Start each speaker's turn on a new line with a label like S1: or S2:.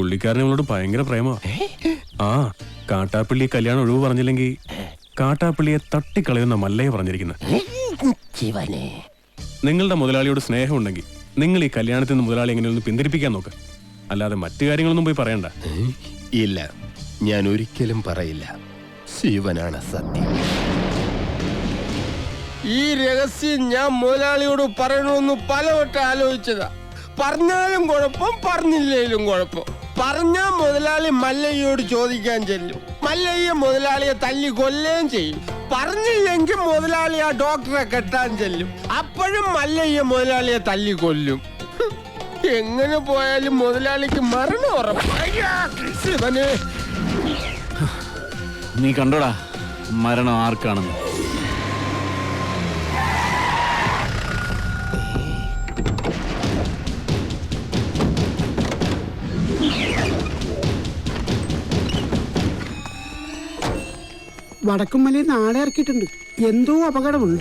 S1: പുള്ളിക്കാരൻ ഇവളോട് ഭയങ്കര പ്രേമ. ആ കാട്ടാപ്പിള്ളി കല്യാണം ഒഴിവ് പറഞ്ഞില്ലെങ്കിൽ കാട്ടാപ്പിള്ളിയെ തട്ടിക്കളയുന്ന മല്ലയെ പറഞ്ഞിരിക്കുന്നത്. നിങ്ങളുടെ മുതലാളിയോട് സ്നേഹം ഉണ്ടെങ്കിൽ നിങ്ങൾ ഈ കല്യാണത്തിൽ നിന്ന് മുതലാളി എങ്ങനെയൊന്ന് പിന്തിരിപ്പിക്കാൻ നോക്ക്. അല്ലാതെ മറ്റു കാര്യങ്ങളൊന്നും പോയി പറയണ്ട.
S2: ഇല്ല, ഞാൻ ഒരിക്കലും പറയില്ല. ശിവനാണ് സത്യം. ഈ രഹസ്യം ഞാൻ മുതലാളിയോട് പറയണമെന്ന് പലവട്ടം ആലോചിച്ചതാ. പറഞ്ഞാലും കുഴപ്പം, പറഞ്ഞില്ലേലും കുഴപ്പം. പറഞ്ഞാ മുതലാളി മല്ലയ്യോട് ചോദിക്കാൻ ചെല്ലും. മല്ലയ്യ മുതലാളിയെ തല്ലി കൊല്ലുകയും ചെയ്യും. പറഞ്ഞില്ലെങ്കിൽ മുതലാളി ആ ഡോക്ടറെ കെട്ടാൻ ചെല്ലും. അപ്പോഴും മല്ലയ്യ മുതലാളിയെ തല്ലി കൊല്ലും. എങ്ങനെ പോയാലും മുതലാളിക്ക് മരണം ഉറപ്പാണ്.
S3: നീ കണ്ടോടാ മരണം ആർക്കാണെന്ന്?
S4: വടക്കുംമലയിൽ നാളെ ഇറക്കിയിട്ടുണ്ട്. എന്തോ അപകടമുണ്ട്.